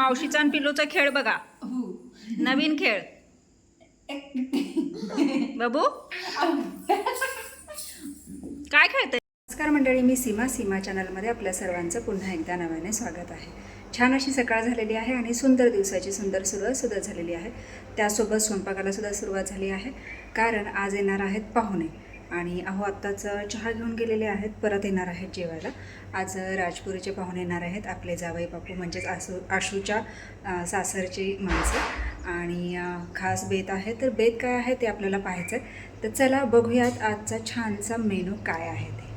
मावशीचा आणि पिल्लूचा खेळ बघा. नवीन खेळ. बाबू काय खेळतंय? नमस्कार मंडळी, मी सीमा चॅनलमध्ये आपल्या सर्वांचं पुन्हा एकदा नव्याने स्वागत आहे. छान अशी सकाळ झालेली आहे आणि सुंदर दिवसाची सुंदर सुरुवात झालेली आहे. त्यासोबत स्वयंपाकाला सुद्धा सुरुवात झाली आहे, कारण आज येणार आहेत पाहुणे. आणि आत्ताच चहा घेऊन गेलेले आहेत, परत येणार आहेत जेवायला. आज राजपुरीचे पाहुणे येणार आहेत, आपले जावई बापू म्हणजेच आशूच्या सासरची माणसं. आणि खास बेत आहे, तर बेत काय आहे ते आपल्याला पाहायचं आहे. तर चला बघूयात आजचा छानसा मेनू काय आहे ते.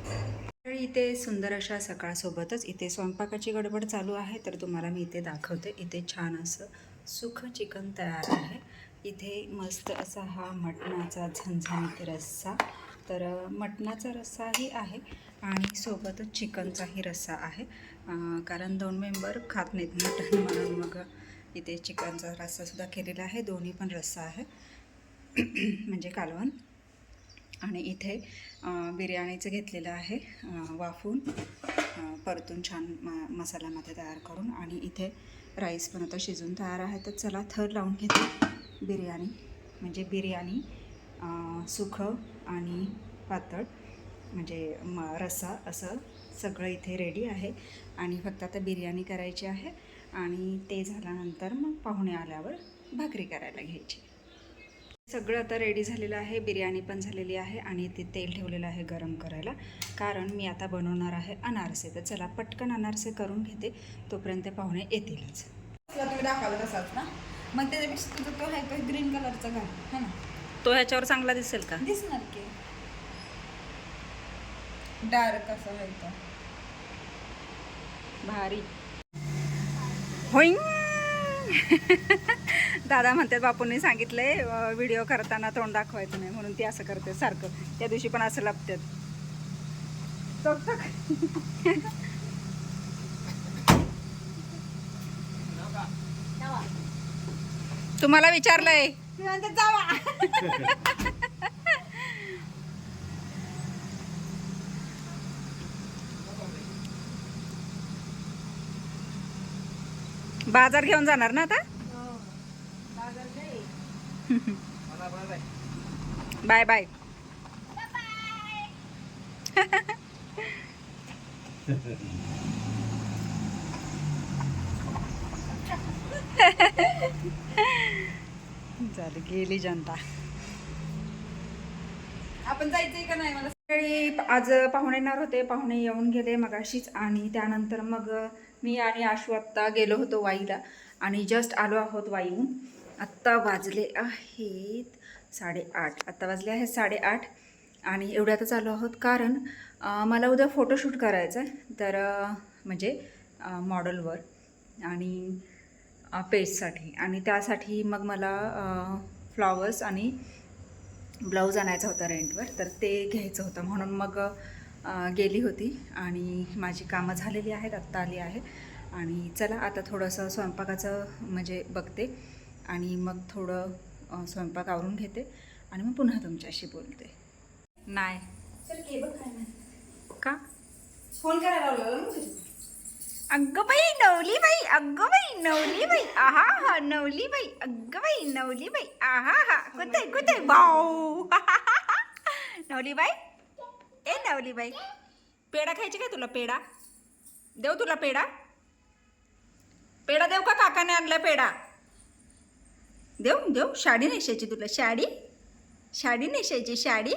तर इथे सुंदर अशा सकाळसोबतच इथे स्वयंपाकाची गडबड चालू आहे, तर तुम्हाला मी इथे दाखवते. इथे छान असं सुखं चिकन तयार आहे. इथे मस्त असा हा मटणाचा झणझणीत रस्सा, तर मटणाचा रस्साही आहे आणि सोबतच चिकनचाही रस्सा आहे, कारण 2 मेंबर खात नाहीत मटण, म्हणून मग इथे चिकनचा रस्सासुद्धा केलेला आहे. दोन्ही पण रस्सा आहे म्हणजे कालवण. आणि इथे बिर्याणीचं घेतलेलं आहे वाफून, परतून छान मसाल्यामध्ये तयार करून. आणि इथे राईस पण आता शिजून तयार आहे. तर चला थर लावून घेते. बिर्याणी सुखं आणि पातळ म्हणजे रस्सा असं सगळं इथे रेडी आहे. आणि फक्त आता बिर्याणी करायची आहे आणि ते झाल्यानंतर मग पाहुणे आल्यावर भाकरी करायला घ्यायची. सगळं आता रेडी झालेलं आहे. बिर्याणी पण झालेली आहे आणि ते तेल ठेवलेलं आहे गरम करायला, कारण मी आता बनवणार आहे अनारसे. तर चला पटकन अनारसे करून घेते, तोपर्यंत पाहुणे येतीलच. तुम्ही दाखवला तसाच ना, मग त्याच्यापेक्षा तुझा तो आहे तो ग्रीन कलरचा घाल, है ना? तो ह्याच्यावर चांगला दिसेल का? दिसणार की डार्क असा आहे तो भारी होईं. दादा म्हणतात बापूंनी सांगितलंय व्हिडिओ करताना तोंड दाखवायचं नाही, म्हणून ती असं करते सारखं. त्या दिवशी पण असं लपतात. तुम्हाला विचारलंय जावा. बाजार घेऊन जाणार ना आता? Bye bye. झाली गेली जनता. आपण जायचंय का नाही? मला आज पाहुणे येणार होते, पाहुणे येऊन गेले मगाशीच. आणि त्यानंतर मग मी आणि आशू आत्ता गेलो होतो वाईला आणि जस्ट आलो आहोत वाईहून. आत्ता वाजले आहेत 8:30. आत्ता वाजले आहेत 8:30 आणि एवढ्यातच आलो आहोत, कारण मला उद्या फोटोशूट करायचं आहे. तर म्हणजे मॉडेलवर आणि पेजसाठी. आणि त्यासाठी मग मला फ्लॉवर्स आणि ब्लाऊज आणायचा होता रेंटवर, तर ते घ्यायचं होतं, म्हणून मग गेली होती. आणि माझी कामं झालेली आहेत, आत्ता आली आहे. आणि चला आता थोडंसं स्वयंपाकाचं म्हणजे बघते आणि मग थोडं स्वयंपाक आवरून घेते आणि मग पुन्हा तुमच्याशी बोलते. नाही चल की बघ काय नाही का फोन करायला लावला. अगं बाई नवली बाई, अगं बाई नवली बाई, आहा हा नवली बाई, अगं बाई नवली बाई, आहा हा. कुठे कुठे भाऊ. नवली बाई, ए नवली बाई, पेढा खायची काय तुला? पेढा देऊ तुला? पेढा देऊ का? काकाने आणला पेढा. देऊ साडी नेसायची तुला? साडी नेसायची? साडी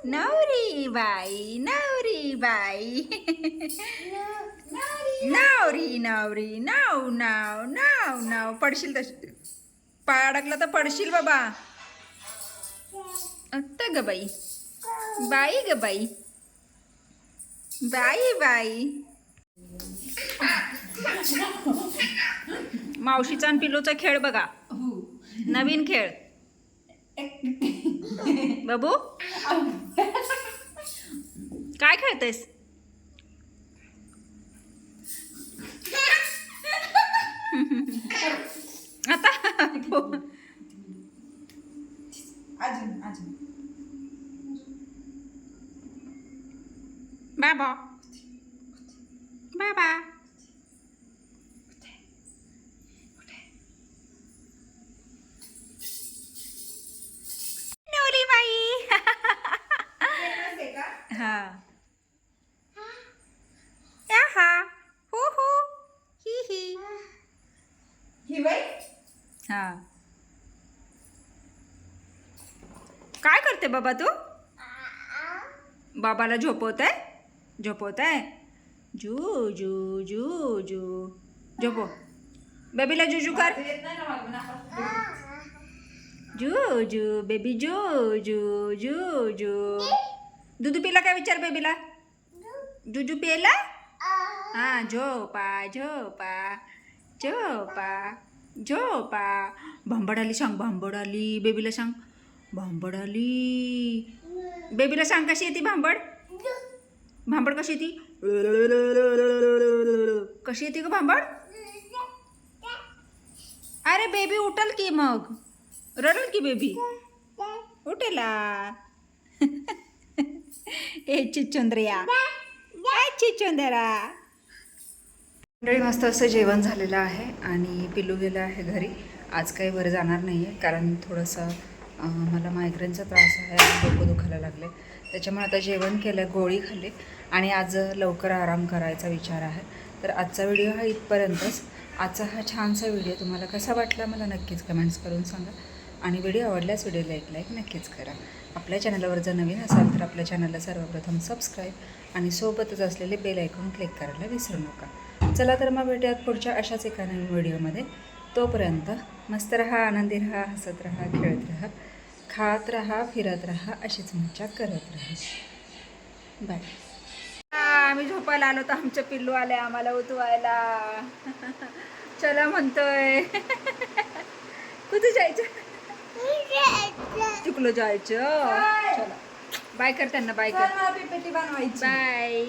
नवरी बाई, नवरी बाई. नवरी नवरी नाव नाव नाव नाव. पडशील तशी, पाय अडकला तर पडशील बाबा. आत्ता ग बाई, बाई ग बाई, बाई बाई. मावशीचा आणि पिल्लूचा खेळ बघा, नवीन खेळ. बाबू काय खेळतेस? आता अजून बाबा बाबा हा काय करते बाबा तू? बाबाला झोपवत आहे जू जू जू जू झोपो बेबीला जुजू कर जू जू बेबी जू जू जू जू दूध पिला काय विचार बेबीला जुजू पिला हा झोपा झोपा झोपा झोपा भांबड आली सांग भांबड आली बेबीला सांग भांबड आली बेबीला सांग कशी येते भांबड भांबड कशी येते कशी येते ग भांबड अरे बेबी उठल की मग रडल की बेबी उठेला ए चिचुंद्रिया चिचुंदरा मंडळी मस्त असं जेवण झालेलं आहे आणि पिल्लू गेलं आहे घरी आज काही वर जाणार नाही आहे कारण थोडंसं मला मायग्रेनचा त्रास आहे आणि डोकं दुखायला लागले त्याच्यामुळे आता जेवण केलं गोळी खाल्ली आणि आज लवकर आराम करायचा विचार आहे तर आजचा व्हिडिओ हा इथपर्यंतच आजचा हा छानसा व्हिडिओ तुम्हाला कसा वाटला मला नक्कीच कमेंट्स करून सांगा आणि व्हिडिओ आवडल्यास व्हिडिओला लाईक नक्कीच करा आपल्या चॅनलवर जर नवीन असाल तर आपल्या चॅनलला सर्वप्रथम सबस्क्राईब आणि सोबतच असलेले बेल आयकॉन क्लिक करायला विसरू नका चला तर मग भेटूयात पुढच्या अशाच एका नवीन व्हिडिओमध्ये तोपर्यंत मस्त रहा आनंदी रहा हसत रहा खेळत रहा खात रहा फिरत रहा अशीच मज्जा करत रहा बाय आम्ही झोपायला आलो तर आमचं पिल्लू आले आम्हाला उठवायला चला म्हणतोय कुठे जायचं चुकलो जायचं चला बाय कर त्यांना बाय कर पिपेटी बनवायची बाय